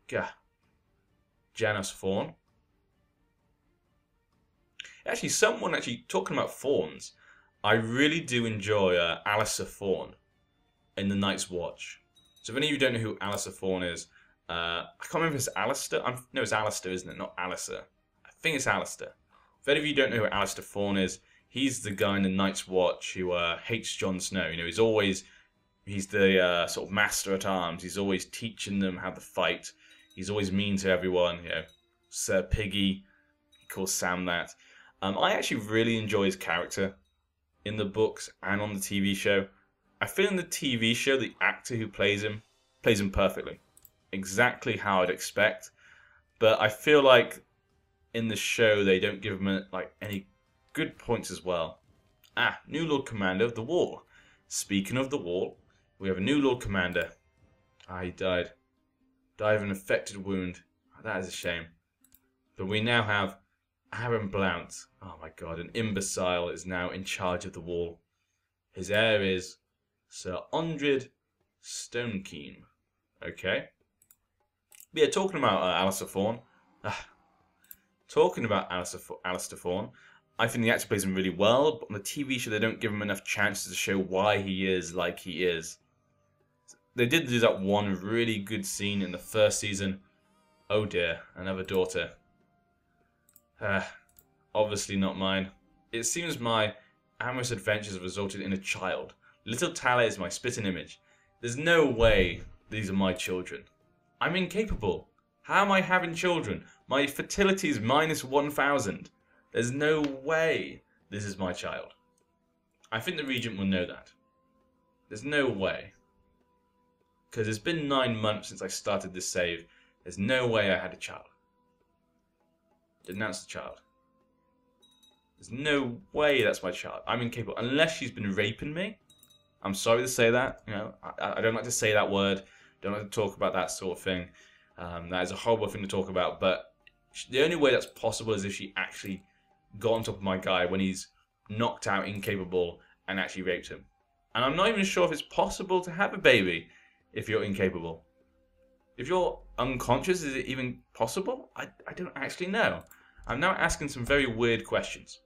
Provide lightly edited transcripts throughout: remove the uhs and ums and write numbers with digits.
Gah. Janos Thorne. Actually, someone actually talking about Thorns. I really do enjoy Alliser Thorne in the Night's Watch. So if any of you don't know who Alliser Thorne is, I can't remember if it's Alistair. No, it's Alistair, isn't it? Not Alliser. I think it's Alistair. If any of you don't know who Alistair Thorne is, he's the guy in the Night's Watch who hates Jon Snow. You know, he's the sort of master at arms. He's always teaching them how to fight. He's always mean to everyone. You know, Sir Piggy. He calls Sam that. I actually really enjoy his character in the books and on the TV show. I feel in the TV show, the actor who plays him perfectly. Exactly how I'd expect. But I feel like in the show, they don't give him any good points as well. New Lord Commander of the Wall. Speaking of the Wall, we have a new Lord Commander. He died. Died of an infected wound. That is a shame. But we now have Aaron Blount. Oh my god, an imbecile is now in charge of the Wall. His heir is Sir Ondred Stonekeen. Okay. But yeah, talking about Alliser Thorne. Talking about Alliser Thorne, I think the actor plays him really well, but on the TV show they don't give him enough chances to show why he is like he is. They did do that one really good scene in the first season. Oh dear, another daughter. Obviously not mine. It seems my amorous adventures have resulted in a child. Little Tala is my spitting image. There's no way these are my children. I'm incapable. How am I having children? My fertility is -1,000. There's no way this is my child. I think the Regent will know that. There's no way. Because it's been 9 months since I started this save. There's no way I had a child. Denounce the child. There's no way that's my child. I'm incapable. Unless she's been raping me. I'm sorry to say that. You know, I don't like to say that word. Don't like to talk about that sort of thing. That is a horrible thing to talk about. But the only way that's possible is if she actually got on top of my guy when he's knocked out, incapable, and actually raped him. And I'm not even sure if it's possible to have a baby if you're incapable. If you're unconscious, is it even possible? I don't actually know. I'm now asking some very weird questions.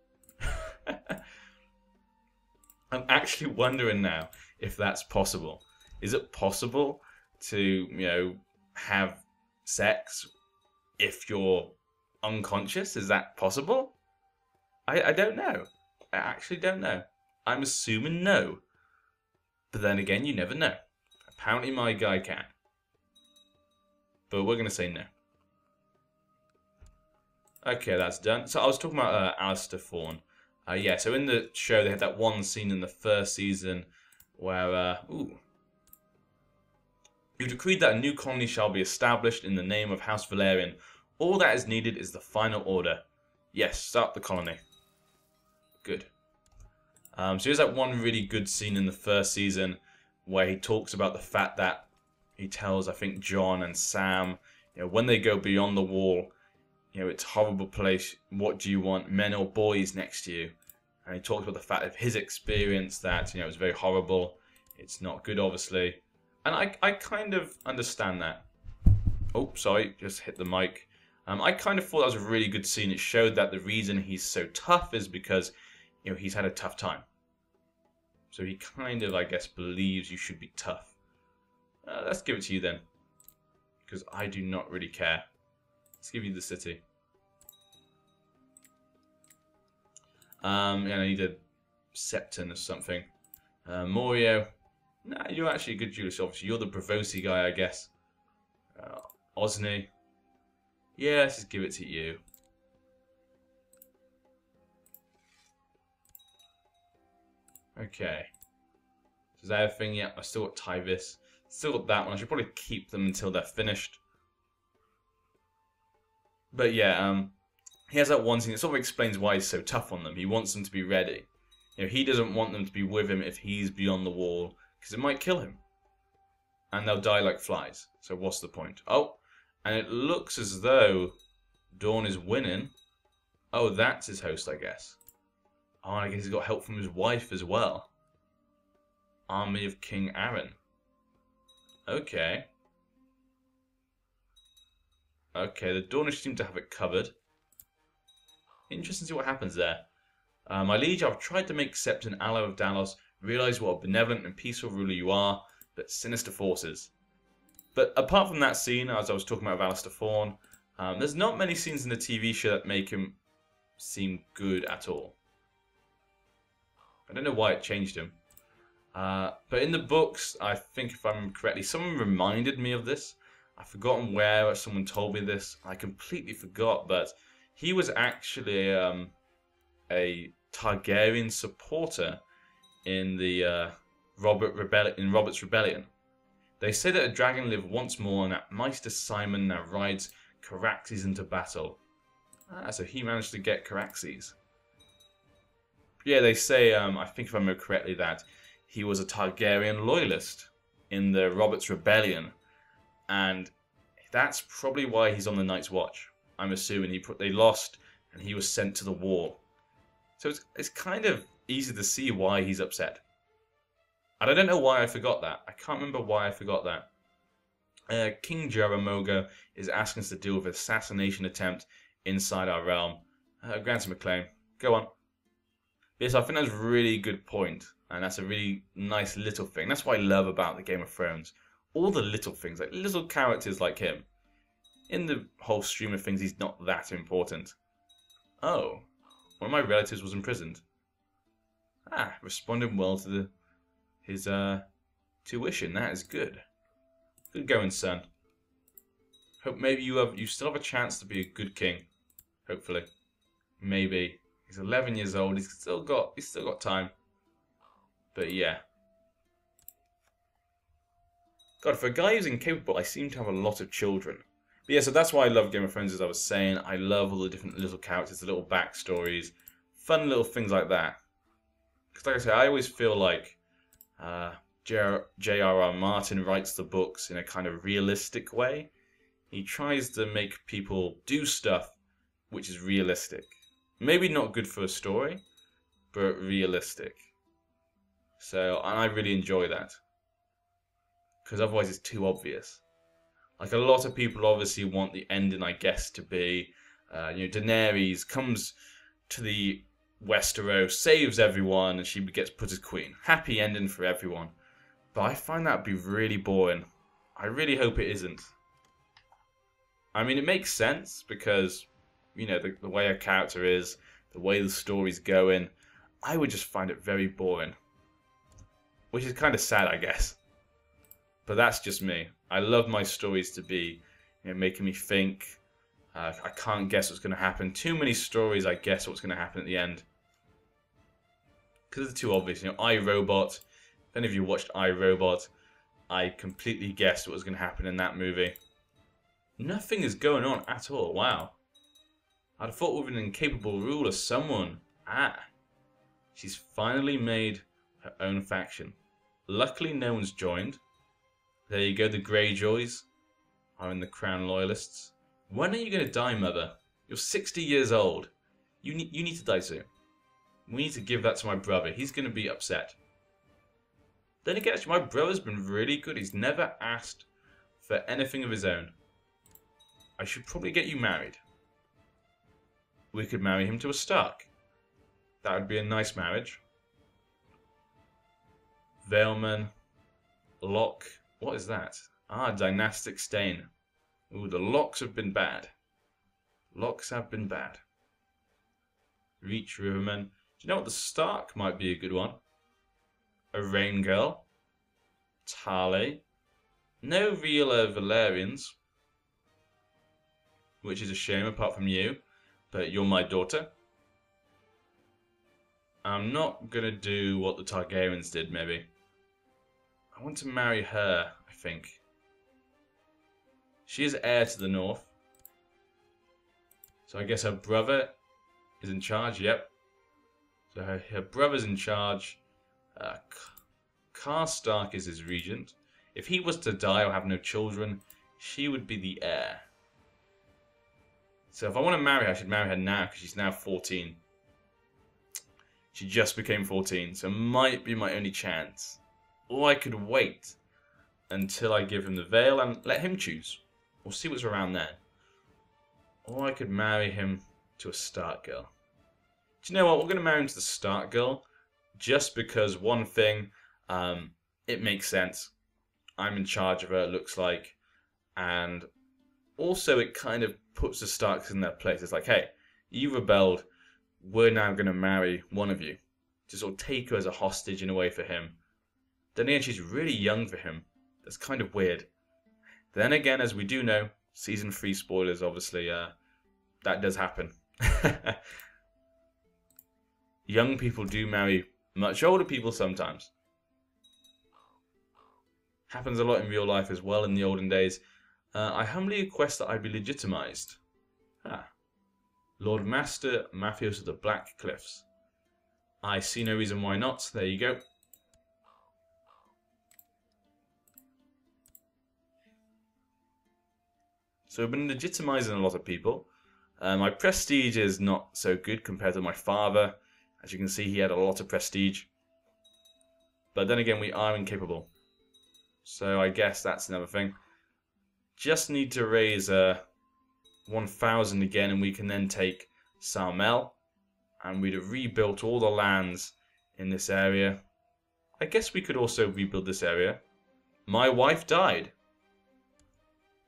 I'm actually wondering now if that's possible. Is it possible to, you know, have sex if you're unconscious? Is that possible? I don't know. I actually don't know. I'm assuming no. But then again, you never know. Apparently my guy can. But we're going to say no. Okay, that's done. So I was talking about Alliser Thorne. Yeah, so in the show they had that one scene in the first season where, you decreed that a new colony shall be established in the name of House Velaryon. All that is needed is the final order. Yes, start the colony. Good. So here's that one really good scene in the first season where he talks about the fact that he tells, I think, Jon and Sam, you know, when they go beyond the wall, you know, it's a horrible place. What do you want, men or boys next to you? And he talks about the fact of his experience that, you know, it's very horrible. It's not good, obviously. And I kind of understand that. Oh, sorry, just hit the mic. I kind of thought that was a really good scene. It showed that the reason he's so tough is because, you know, he's had a tough time. So he kind of, I guess, believes you should be tough. Let's give it to you then. Because I do not really care. Let's give you the city. Yeah, I need a Septon or something. Morio. Nah, you're actually a good Julius, obviously. You're the Bravosi guy, I guess. Osney. Yeah, let's just give it to you. Okay. So is that everything? Yeah, I still got Tyvis. Still got that one. I should probably keep them until they're finished. But yeah, he has that one scene that sort of explains why he's so tough on them. He wants them to be ready. You know, he doesn't want them to be with him if he's beyond the wall, because it might kill him. And they'll die like flies. So what's the point? Oh, and it looks as though Dawn is winning. Oh, that's his host, I guess. Oh, and I guess he's got help from his wife as well. Army of King Aaron. Okay. Okay, the Dornish seem to have it covered. Interesting to see what happens there. My liege, I've tried to make Sept an ally of Dalos, realize what a benevolent and peaceful ruler you are, but sinister forces. But apart from that scene, as I was talking about Alliser Thorne, there's not many scenes in the TV show that make him seem good at all. I don't know why it changed him. But in the books, I think if I remember correctly, someone reminded me of this. I've forgotten where someone told me this. I completely forgot, but he was actually a Targaryen supporter in the Robert's Rebellion. They say that a dragon lived once more, and that Maester Simon now rides Caraxes into battle. So he managed to get Caraxes. Yeah, they say, I think if I remember correctly, that he was a Targaryen loyalist in the Robert's Rebellion, and that's probably why he's on the Night's Watch. I'm assuming they lost, and he was sent to the war. So it's kind of easy to see why he's upset. And I don't know why I forgot that. I can't remember why I forgot that. King Jaramoga is asking us to deal with an assassination attempt inside our realm. Grant him a claim. Go on. Yes, I think that's a really good point. And that's a really nice little thing. That's what I love about the Game of Thrones. All the little things, like little characters like him. In the whole stream of things, he's not that important. Oh, one of my relatives was imprisoned. Responding well to his tuition. That is good. Good going, son. Hope maybe you still have a chance to be a good king. Hopefully, maybe. He's 11 years old. He's still got time. But yeah. God, for a guy who's incapable, I seem to have a lot of children. But yeah, so that's why I love Game of Thrones, as I was saying. I love all the different little characters, the little backstories, fun little things like that. Because like I say, I always feel like J.R.R. Martin writes the books in a kind of realistic way. He tries to make people do stuff which is realistic. Maybe not good for a story, but realistic. So, and I really enjoy that. Because otherwise it's too obvious. Like a lot of people obviously want the ending, I guess, to be, Daenerys comes to the Westeros, saves everyone, and she gets put as queen. Happy ending for everyone. But I find that would be really boring. I really hope it isn't. I mean, it makes sense because, the way a character is, the way the story's going, I would just find it very boring. Which is kind of sad, I guess. But that's just me. I love my stories to be, making me think. I can't guess what's going to happen. Too many stories, I guess what's going to happen at the end. Because it's too obvious. iRobot. If any of you watched iRobot, I completely guessed what was going to happen in that movie. Nothing is going on at all. Wow. I'd have thought with an incapable ruler, someone... She's finally made her own faction. Luckily, no one's joined. There you go, the Greyjoys are in the Crown Loyalists. When are you going to die, Mother? You're 60 years old. You need to die soon. We need to give that to my brother. He's going to be upset. Then again, actually, my brother's been really good. He's never asked for anything of his own. I should probably get you married. We could marry him to a Stark. That would be a nice marriage. Valeman. Locke. What is that? Dynastic stain. Ooh, the locks have been bad. Locks have been bad. Reach Riverman. Do you know what? The Stark might be a good one. A Rain Girl. Tale. No real Velaryons. Which is a shame apart from you. But you're my daughter. I'm not going to do what the Targaryens did, maybe. I want to marry her, I think. She is heir to the north. So I guess her brother is in charge, yep. So her brother's in charge. Car Stark is his regent. If he was to die or have no children, she would be the heir. So if I want to marry her, I should marry her now because she's now 14. She just became 14, so might be my only chance. Or I could wait until I give him the veil and let him choose. We'll see what's around there. Or I could marry him to a Stark girl. Do you know what? We're going to marry him to the Stark girl. Just because, one thing, it makes sense. I'm in charge of her, it looks like. And also it kind of puts the Starks in their place. It's like, hey, you rebelled. We're now going to marry one of you. To sort of take her as a hostage in a way for him. Then again, she's really young for him. That's kind of weird. Then again, as we do know, Season 3 spoilers, obviously, that does happen. Young people do marry much older people sometimes. Happens a lot in real life as well in the olden days. I humbly request that I be legitimized. Lord Master Matthews of the Black Cliffs. I see no reason why not. There you go. So I've been legitimizing a lot of people. My prestige is not so good compared to my father. As you can see, he had a lot of prestige. But then again, we are incapable. So I guess that's another thing. Just need to raise 1,000 again, and we can then take Sarmel. And we'd have rebuilt all the lands in this area. I guess we could also rebuild this area. My wife died.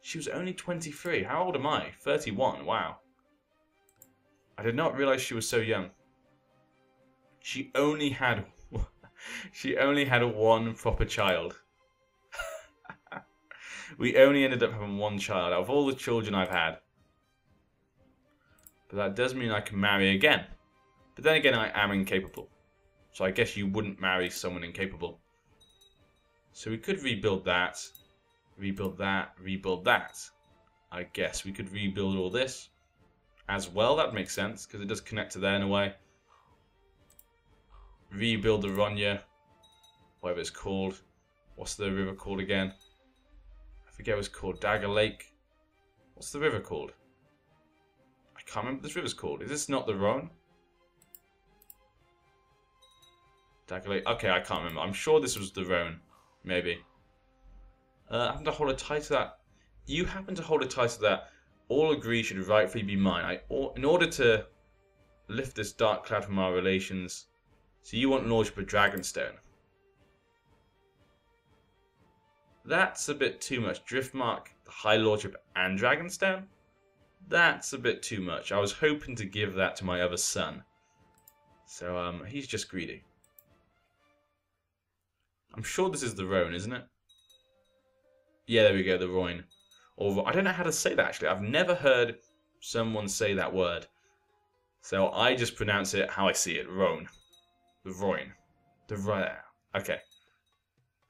She was only 23. How old am I? 31. Wow. I did not realize she was so young. She only had one proper child. We only ended up having one child out of all the children I've had. But that does mean I can marry again. But then again, I am incapable. So I guess you wouldn't marry someone incapable. So we could rebuild that. Rebuild that. Rebuild that. I guess we could rebuild all this as well. That makes sense because it does connect to there in a way. Rebuild the Ronya. Whatever it's called. What's the river called again? I forget what it's called. Dagger Lake. What's the river called? I can't remember what this river's called. Is this not the Rhone? Dagger Lake. Okay, I can't remember. I'm sure this was the Rhone. Maybe. I happen to hold a tie to that. You happen to hold a tie to that. All agree should rightfully be mine. In order to lift this dark cloud from our relations. So you want Lordship of Dragonstone. That's a bit too much. Driftmark, the High Lordship, and Dragonstone? That's a bit too much. I was hoping to give that to my other son. So, he's just greedy. I'm sure this is the Rhone, isn't it? Yeah, there we go, the Rhone. Or, I don't know how to say that, actually. I've never heard someone say that word. So, I just pronounce it how I see it. Rhone. The Rhone. The Rhone. Okay.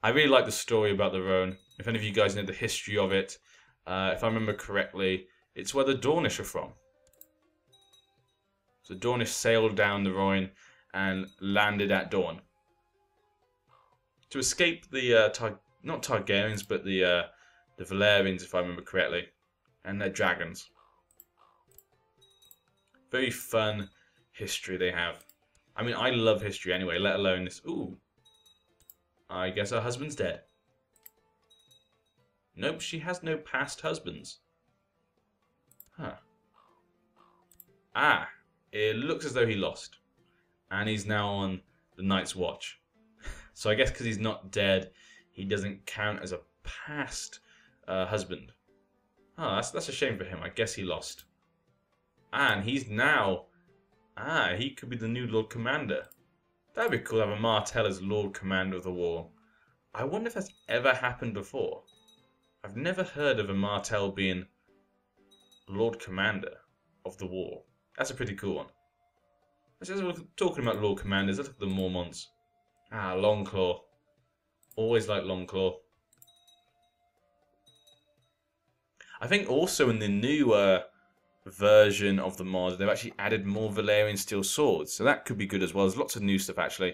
I really like the story about the Rhone. If any of you guys know the history of it, if I remember correctly, it's where the Dornish are from. So Dornish sailed down the Rhone and landed at Dorne. To escape the, not Targaryens, but the Velaryons, if I remember correctly. And their dragons. Very fun history they have. I mean, I love history anyway, let alone this. Ooh. I guess her husband's dead. Nope, she has no past husbands. Huh. Ah, it looks as though he lost. And he's now on the Night's Watch. So I guess because he's not dead, he doesn't count as a past husband. Oh, that's a shame for him. I guess he lost. And he's now... Ah, he could be the new Lord Commander. That'd be cool to have a Martell as Lord Commander of the War. I wonder if that's ever happened before. I've never heard of a Martell being Lord Commander of the War. That's a pretty cool one. As we're talking about Lord Commanders, let's look at the Mormonts. Ah, Longclaw. Always like Longclaw. I think also in the new version of the mod, they've actually added more Velaryon steel swords, so that could be good as well. There's lots of new stuff actually.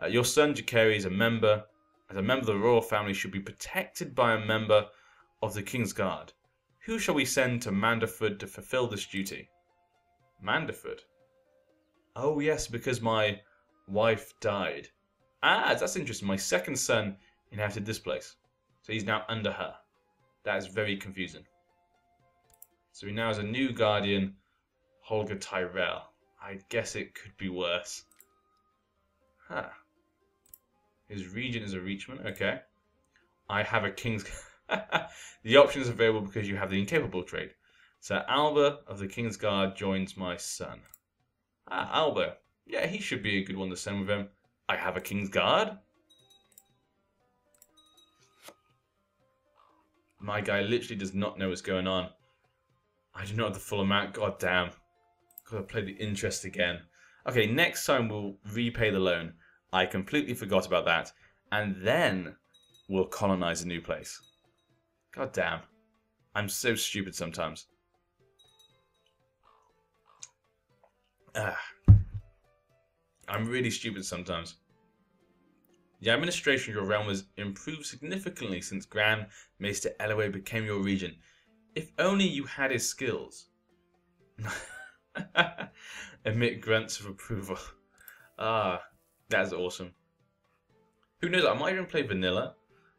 Your son Jacaeri is a member. As a member of the royal family, should be protected by a member of the King's Guard. Who shall we send to Manderford to fulfill this duty? Manderford? Oh yes, because my wife died. Ah, that's interesting. My second son inherited this place, so he's now under her. That is very confusing. So he now has a new guardian, Holger Tyrell. I guess it could be worse. Huh. His regent is a reachman. Okay. I have a king's... The option is available because you have the incapable trait. So Alba of the King's Guard joins my son. Ah, Alba. Yeah, he should be a good one to send with him. I have a King's Guard? My guy literally does not know what's going on. I do not have the full amount. God damn. Gotta play the interest again. Okay, next time we'll repay the loan. I completely forgot about that. And then we'll colonize a new place. God damn. I'm so stupid sometimes. I'm really stupid sometimes. The administration of your realm has improved significantly since Gran Maester Elwë became your regent. If only you had his skills. Emit grunts of approval. Ah, that's awesome. Who knows, I might even play vanilla.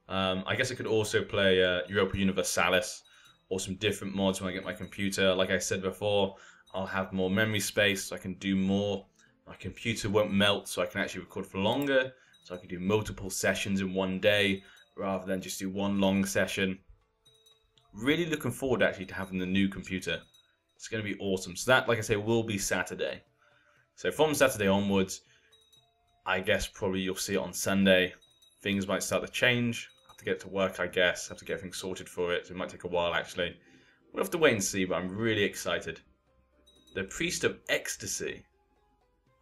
I guess I could also play Europa Universalis or some different mods when I get my computer. Like I said before, I'll have more memory space so I can do more. My computer won't melt so I can actually record for longer. So I can do multiple sessions in one day rather than just do one long session. Really looking forward actually to having the new computer. It's going to be awesome. So that, like I say, will be Saturday. So from Saturday onwards, I guess probably you'll see it on Sunday. Things might start to change. I have to get to work, I guess. I have to get things sorted for it. So it might take a while, actually. We'll have to wait and see, but I'm really excited. The Priest of Ecstasy.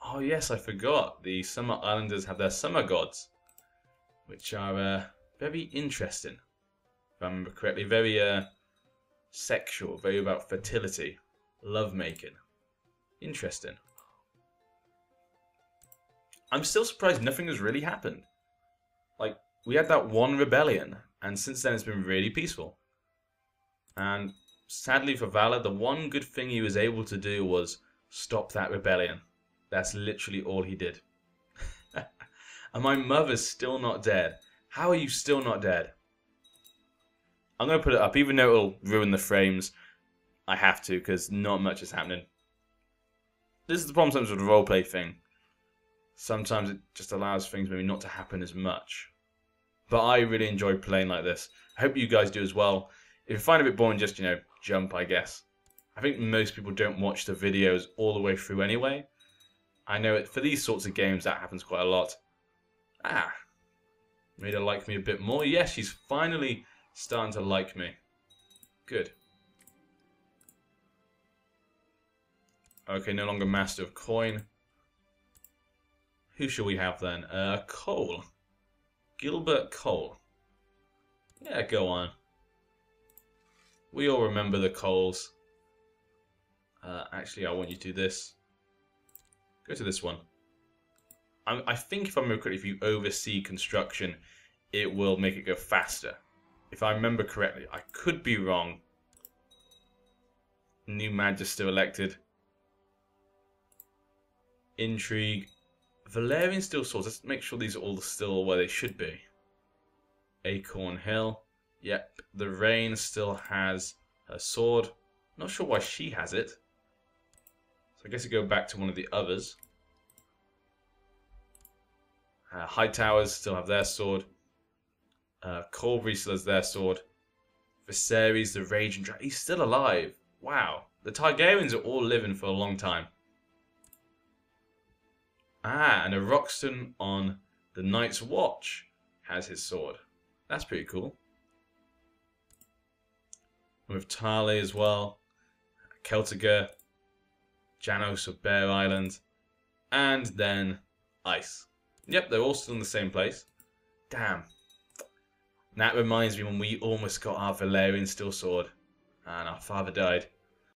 Oh, yes, I forgot. The Summer Islanders have their summer gods, which are very interesting, if I remember correctly. Very sexual, very about fertility, lovemaking. Interesting. I'm still surprised nothing has really happened. Like, we had that one rebellion, and since then it's been really peaceful. And sadly for Valar, the one good thing he was able to do was stop that rebellion. That's literally all he did. And my mother's still not dead. How are you still not dead? I'm going to put it up, even though it'll ruin the frames. I have to, because not much is happening. This is the problem sometimes with the roleplay thing. Sometimes it just allows things maybe not to happen as much. But I really enjoy playing like this. I hope you guys do as well. If you find it a bit boring, just, jump, I guess. I think most people don't watch the videos all the way through anyway. I know for these sorts of games that happens quite a lot. Ah, made her like me a bit more. Yes, she's finally starting to like me. Good. Okay, no longer Master of Coin. Who shall we have then? Cole. Gilbert Cole. Yeah, go on. We all remember the Coles. Actually, I want you to do this. Go to this one. I think if I remember correctly, if you oversee construction, it will make it go faster. If I remember correctly. I could be wrong. New Magister elected. Intrigue. Velaryon still swords. Let's make sure these are all still where they should be. Acorn Hill. Yep. The Rain still has her sword. Not sure why she has it. So I guess I go back to one of the others. Hightowers still have their sword. Corbury still has their sword. Viserys, the Raging Dragon. He's still alive. Wow. The Targaryens are all living for a long time. Ah, and a Roxton on the Night's Watch has his sword. That's pretty cool. With Tarley as well. Celtiger. Janos of Bear Island. And then Ice. Yep, they're all still in the same place. Damn. That reminds me when we almost got our Velaryon steel sword. And our father died.